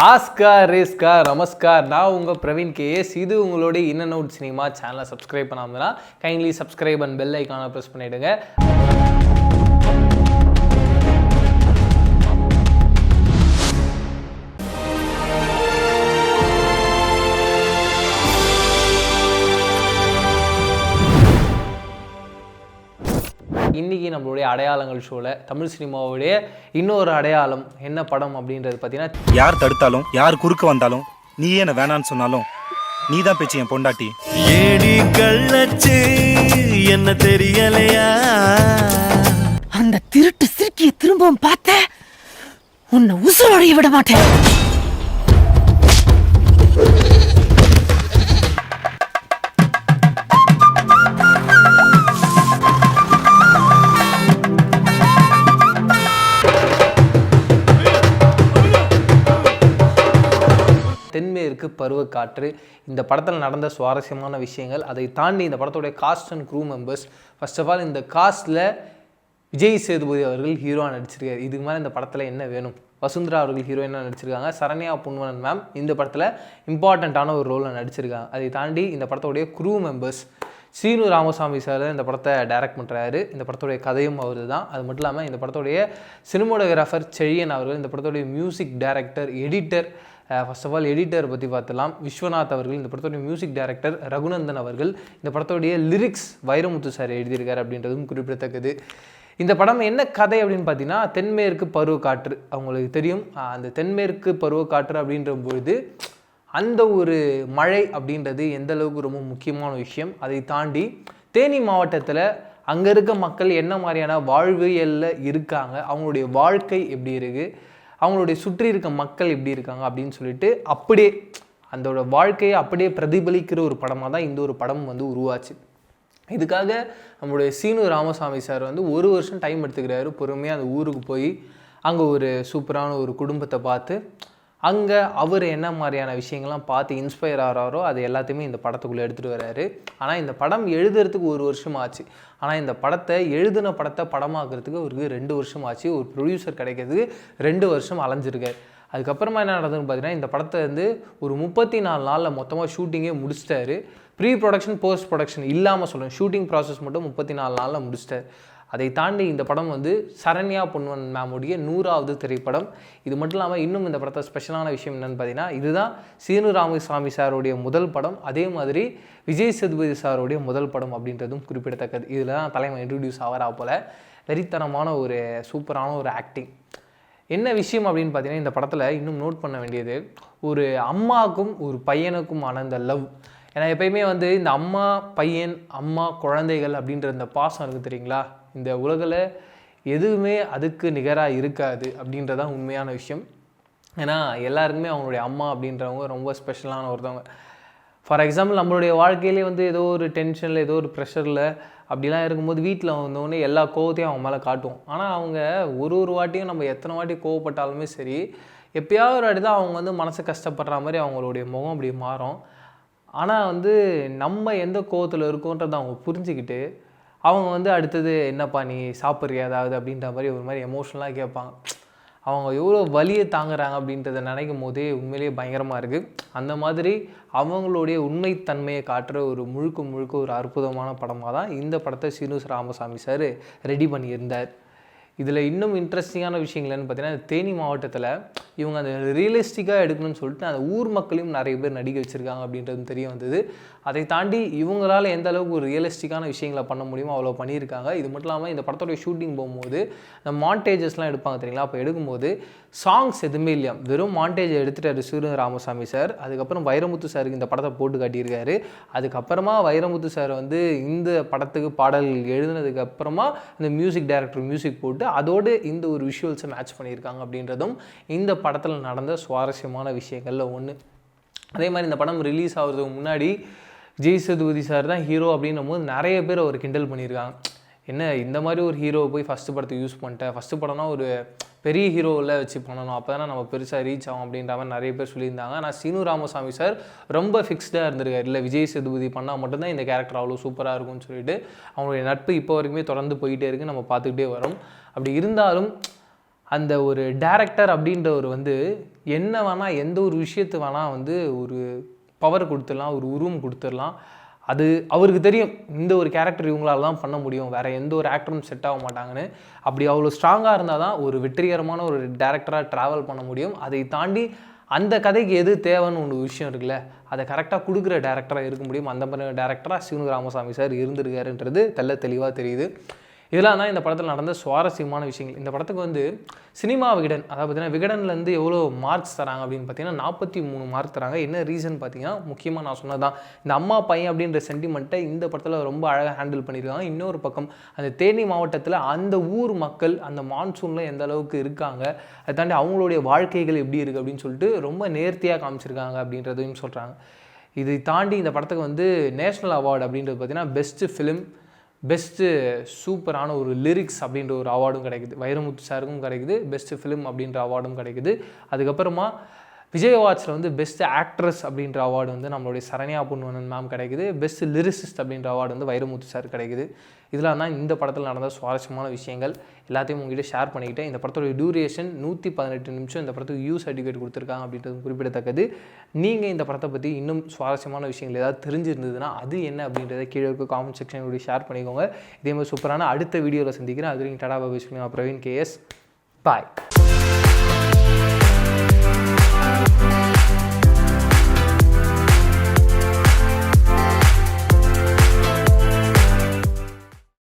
Oscar ரேஸ்கார் நமஸ்கார். நான் உங்கள் Praveen KS. இது உங்களுடைய இன் அண்ட் அவுட் சினிமா சேனலை சப்ஸ்கிரைப் பண்ணாமதுனா கைண்ட்லி சப்ஸ்கிரைப் அண்ட் பெல் ஐக்கானை ப்ரெஸ் பண்ணிவிடுங்க. இன்றைக்கி நம்மளுடைய அடையாளங்கள் ஷோவில் தமிழ் சினிமாவுடைய இன்னொரு அடையாளம் என்ன படம் அப்படின்றது பார்த்தீங்கன்னா, யார் தடுத்தாலும் யார் குறுக்க வந்தாலும் நீ என்ன வேணான்னு சொன்னாலும் நீ தான் பேச்சு என் பொண்டாட்டி. ஏடி கள்ளச்சு என்ன தெரியலையா? அந்த திருட்டு சிறுக்கிய திரும்பவும் பார்த்த உன்னை உசுரோடைய விட மாட்டேன். தென்மேற்கு பருவக்காற்று இந்த படத்தில் நடந்த சுவாரஸ்யமான விஷயங்கள், அதை தாண்டி இந்த படத்துடைய cast and crew members. First of all, இந்த காஸ்ட்டில் விஜய் சேதுபதி அவர்கள் ஹீரோவாக நடிச்சிருக்காரு. இதுக்கு மேலே இந்த படத்தில் என்ன வேணும்? வசுந்தரா அவர்கள் ஹீரோயினாக நடிச்சிருக்காங்க. சரண்யா பொன்வனன் மேம் இந்த படத்தில் இம்பார்ட்டண்ட்டான ஒரு ரோலில் நடிச்சிருக்காங்க. அதை தாண்டி இந்த படத்துடைய crew members, Seenu Ramasamy sir இந்த படத்தை டைரக்ட் பண்ணுறாரு. இந்த படத்துடைய கதையும் அவர் தான். அது மட்டும் இல்லாமல் இந்த படத்துடைய சினிமோட்டோகிராஃபர் செழியன் அவர்கள், இந்த படத்துடைய music director, editor. First of all editor பற்றி பார்த்துலாம். விஸ்வநாத் அவர்கள், இந்த படத்துடைய மியூசிக் டைரக்டர் ரகுநந்தன் அவர்கள், இந்த படத்துடைய லிரிக்ஸ் வைரமுத்து சார் எழுதியிருக்காரு அப்படின்றதும் குறிப்பிடத்தக்கது. இந்த படம் என்ன கதை அப்படின்னு பார்த்தீங்கன்னா, தென்மேற்கு பருவக்காற்று அவங்களுக்கு தெரியும். அந்த தென்மேற்கு பருவக்காற்று அப்படின்ற பொழுது அந்த ஒரு மழை அப்படின்றது எந்த அளவுக்கு ரொம்ப முக்கியமான விஷயம். அதை தாண்டி தேனி மாவட்டத்தில் அங்கே இருக்க மக்கள் என்ன மாதிரியான வாழ்வியலில் இருக்காங்க, அவங்களுடைய வாழ்க்கை எப்படி இருக்குது, அவங்களுடைய சுற்றி இருக்க மக்கள் எப்படி இருக்காங்க அப்படின்னு சொல்லிட்டு அப்படியே அதோட வாழ்க்கையை அப்படியே பிரதிபலிக்கிற ஒரு படமாக தான் இந்த ஒரு படம் உருவாச்சு. இதுக்காக நம்மளுடைய சீனு ராமசாமி சார் ஒரு வருஷம் டைம் எடுத்துக்கிறாரு. பொறுமையாக அந்த ஊருக்கு போய் அங்கே ஒரு சூப்பரான ஒரு குடும்பத்தை பார்த்து அங்கே அவர் என்ன மாதிரியான விஷயங்கள்லாம் பார்த்து இன்ஸ்பயர் ஆகிறாரோ அது எல்லாத்தையுமே இந்த படத்துக்குள்ளே எடுத்துகிட்டு வர்றாரு. ஆனால் இந்த படம் எழுதுறதுக்கு 1 வருஷம் ஆச்சு. ஆனால் இந்த படத்தை எழுதின படத்தை படமாக்குறதுக்கு அவருக்கு 2 வருஷம் ஆச்சு. ஒரு ப்ரொடியூசர் கிடைக்கிறதுக்கு 2 வருஷம் அலைஞ்சிருக்காரு. அதுக்கப்புறமா என்ன நடந்ததுன்னு பார்த்தீங்கன்னா, இந்த படத்தை ஒரு 34 நாளில் மொத்தமாக ஷூட்டிங்கே முடிச்சிட்டாரு. ப்ரீ ப்ரொடக்ஷன் போஸ்ட் ப்ரொடக்ஷன் இல்லாமல் சொல்லணும், ஷூட்டிங் ப்ராசஸ் மட்டும் 34 நாளில் முடிச்சிட்டார். அதை தாண்டி இந்த படம் சரண்யா பொன்வன் மேமுடைய 100வது திரைப்படம். இது மட்டும் இல்லாமல் இன்னும் இந்த படத்தை ஸ்பெஷலான விஷயம் என்னென்னு பார்த்தீங்கன்னா, இதுதான் சீனு ராமசாமி சாருடைய முதல் படம். அதே மாதிரி விஜய் சேதுபதி சாருடைய முதல் படம் அப்படின்றதும் குறிப்பிடத்தக்கது. இதில் தான் தலைமை இன்ட்ரடியூஸ் ஆகிறா போல். வெறித்தனமான ஒரு சூப்பரான ஒரு ஆக்டிங். என்ன விஷயம் அப்படின்னு பார்த்தீங்கன்னா, இந்த படத்தில் இன்னும் நோட் பண்ண வேண்டியது, ஒரு அம்மாவுக்கும் ஒரு பையனுக்குமான அந்த லவ். ஏன்னா எப்பயுமே இந்த அம்மா பையன், அம்மா குழந்தைகள் அப்படின்ற இந்த பாசம் இருக்குது தெரியுங்களா, இந்த உலகில் எதுவுமே அதுக்கு நிகராக இருக்காது அப்படின்றதான் உண்மையான விஷயம். ஏன்னா எல்லாருக்குமே அவங்களுடைய அம்மா அப்படின்றவங்க ரொம்ப ஸ்பெஷலான ஒருத்தவங்க. ஃபார் எக்ஸாம்பிள், நம்மளுடைய வாழ்க்கையிலே ஏதோ ஒரு டென்ஷனில், ஏதோ ஒரு ப்ரெஷரில் அப்படிலாம் இருக்கும்போது வீட்டில் வந்தோடனே எல்லா கோவத்தையும் அவங்க மேலே காட்டுவோம். ஆனால் அவங்க ஒரு வாட்டியும் நம்ம எத்தனை வாட்டி கோவப்பட்டாலுமே சரி, எப்பயாவது ஒரு வாட்டி தான் அவங்க மனசு கஷ்டப்படுற மாதிரி அவங்களுடைய முகம் அப்படி மாறும். ஆனால் நம்ம எந்த கோவத்தில் இருக்கோன்றதை அவங்க புரிஞ்சுக்கிட்டு அவங்க அடுத்தது என்னப்பா நீ சாப்பிட்றியா ஏதாவது அப்படின்ற மாதிரி ஒரு மாதிரி எமோஷ்னலாக கேட்பாங்க. அவங்க எவ்வளோ வலியை தாங்குறாங்க அப்படின்றத நினைக்கும் போதே உண்மையிலேயே பயங்கரமாக இருக்குது. அந்த மாதிரி அவங்களுடைய உண்மைத்தன்மையை காட்டுற ஒரு முழுக்க ஒரு அற்புதமான படமாக தான் இந்த படத்தை சீனு ராமசாமி சார் ரெடி பண்ணியிருந்தார். இதில் இன்னும் இன்ட்ரெஸ்டிங்கான விஷயங்கள் என்னென்னு பார்த்தீங்கன்னா, தேனி மாவட்டத்தில் இவங்க அந்த ரியலிஸ்டிக்காக எடுக்கணும்னு சொல்லிட்டு அந்த ஊர் மக்களையும் நிறைய பேர் நடிக்க வச்சுருக்காங்க அப்படின்றது தெரிய வந்தது. அதை தாண்டி இவங்களால் எந்த அளவுக்கு ஒரு ரியலிஸ்டிக்கான விஷயங்களை பண்ண முடியுமோ அவ்வளோ பண்ணியிருக்காங்க. இது மட்டும் இல்லாமல் இந்த படத்தோடைய ஷூட்டிங் போகும்போது இந்த மாண்டேஜஸ்லாம் எடுப்பாங்க தெரியுங்களா, அப்போ எடுக்கும்போது சாங்ஸ் எதுவுமே இல்லையா, வெறும் மாண்டேஜை எடுத்துகிட்டாரு சீனு ராமசாமி சார். அதுக்கப்புறம் வைரமுத்து சாருக்கு இந்த படத்தை போட்டு காட்டியிருக்காரு. அதுக்கப்புறமா வைரமுத்து சார் இந்த படத்துக்கு பாடல்கள் எழுதினதுக்கப்புறமா இந்த மியூசிக் டைரக்டர் மியூசிக் போட்டு அதோடு இந்த ஒரு விஷுவல்ஸை மேட்ச் பண்ணியிருக்காங்க அப்படின்றதும் இந்த படத்தில் நடந்த சுவாரஸ்யமான விஷயங்களில் ஒன்று. அதே மாதிரி இந்த படம் ரிலீஸ் ஆகிறதுக்கு முன்னாடி விஜய் சேதுபதி சார் தான் ஹீரோ அப்படின்னும் போது நிறைய பேர் அவர் கிண்டல் பண்ணியிருக்காங்க. என்ன இந்த மாதிரி ஒரு ஹீரோவை போய் ஃபஸ்ட்டு படத்தை யூஸ் பண்ணிட்டேன், ஃபஸ்ட்டு படம்னா ஒரு பெரிய ஹீரோவில் வச்சு பண்ணணும், அப்போ தானே நம்ம பெருசாக ரீச் ஆகும் அப்படின்ற மாதிரி நிறைய பேர் சொல்லியிருந்தாங்க. ஆனால் சீனு ராமசாமி சார் ரொம்ப ஃபிக்ஸ்டாக இருந்திருக்காரு. இல்லை விஜய் சேதுபதி பண்ணால் மட்டும்தான் இந்த கேரக்டர் அவ்வளோ சூப்பராக இருக்கும்னு சொல்லிட்டு அவங்களுடைய நட்பு இப்போ வரைக்குமே தொடர்ந்து போயிட்டே இருக்குது, நம்ம பார்த்துக்கிட்டே வரோம். அப்படி இருந்தாலும் அந்த ஒரு டேரக்டர் அப்படின்றவர் வந்து என்ன வேணால் எந்த ஒரு விஷயத்து வேணால் வந்து ஒரு பவர் கொடுத்துடலாம், ஒரு உருவம் கொடுத்துடலாம். அது அவருக்கு தெரியும் இந்த ஒரு கேரக்டர் இவங்களால தான் பண்ண முடியும், வேறு எந்த ஒரு ஆக்டரும் செட் ஆக மாட்டாங்கன்னு. அப்படி அவ்வளோ ஸ்ட்ராங்காக இருந்தால் தான் ஒரு வெற்றிகரமான ஒரு டேரக்டராக ட்ராவல் பண்ண முடியும். அதை தாண்டி அந்த கதைக்கு எது தேவைன்னு ஒன்று விஷயம் இருக்குல்ல, அதை கரெக்டாக கொடுக்குற டேரக்டராக இருக்க முடியும். அந்த மாதிரி டேரக்டராக சிவனு ராமசாமி சார் இருந்திருக்காருன்றது தெளிவாக தெரியுது. இதெல்லாம் தான் இந்த படத்தில் நடந்த சுவாரஸ்யமான விஷயங்கள். இந்த படத்துக்கு வந்து சினிமா விகடன், அதாவது பார்த்தீங்கன்னா விகடன்லேருந்து எவ்வளோ மார்க்ஸ் தராங்க அப்படின்னு பார்த்தீங்கன்னா 43 மார்க் தராங்க. என்ன ரீசன் பார்த்தீங்கன்னா முக்கியமாக நான் சொன்னது தான், இந்த அம்மா பையன் அப்படின்ற சென்டிமெண்ட்டை இந்த படத்தில் ரொம்ப அழகாக ஹேண்டில் பண்ணியிருக்காங்க. இன்னொரு பக்கம் அந்த தேனி மாவட்டத்தில் அந்த ஊர் மக்கள் அந்த மான்சூனில் எந்த அளவுக்கு இருக்காங்க, அதை தாண்டி அவங்களுடைய வாழ்க்கைகள் எப்படி இருக்குது அப்படின்னு சொல்லிட்டு ரொம்ப நேர்த்தியாக காமிச்சிருக்காங்க அப்படின்றதையும் சொல்கிறாங்க. இதை தாண்டி இந்த படத்துக்கு வந்து நேஷ்னல் அவார்டு அப்படின்றது பார்த்தீங்கன்னா பெஸ்ட்டு ஃபிலிம், பெஸ்ட்டு சூப்பரான ஒரு லிரிக்ஸ் அப்படின்ற ஒரு அவார்டும் கிடைக்குது. வைரமுத்து சாருக்கும் கிடைக்குது, பெஸ்ட்டு ஃபிலிம் அப்படின்ற அவார்டும் கிடைக்குது. அதுக்கப்புறமா விஜய் அவார்ட்ஸில் வந்து பெஸ்ட் ஆக்ட்ரஸ் அப்படின்ற அவார்டு வந்து நம்மளுடைய சரண்யா பொன்வனன் மேம் கிடைக்குது. பெஸ்ட் லிரிசிஸ்ட் அப்படின்ற அவார்டு வந்து வைரமுத்து சார் கிடைக்குது. இதெல்லாம் தான் இந்த படத்தில் நடந்த சுவாரஸ்யமான விஷயங்கள். எல்லாத்தையும் உங்ககிட்ட ஷேர் பண்ணிக்கிட்டேன். இந்த படத்தோட டியூரேஷன் 118 நிமிஷம். இந்த படத்துக்கு யூ சர்டிஃபிகேட் கொடுத்துருக்காங்க அப்படின்றது குறிப்பிடத்தக்கது. நீங்கள் இந்த படத்தை பற்றி இன்னும் சுவாரஸ்யமான விஷயங்கள் ஏதாவது தெரிஞ்சிருந்ததுன்னா அது என்ன அப்படின்றத கீழே இருக்க காமெண்ட் செக்ஷன் ஷேர் பண்ணிக்கோங்க. இதே மாதிரி சூப்பரான அடுத்த வீடியோவில் சந்திக்கிறேன். அது வரைக்கும் டாடா பாய், பிரவீன் KS. பாய்.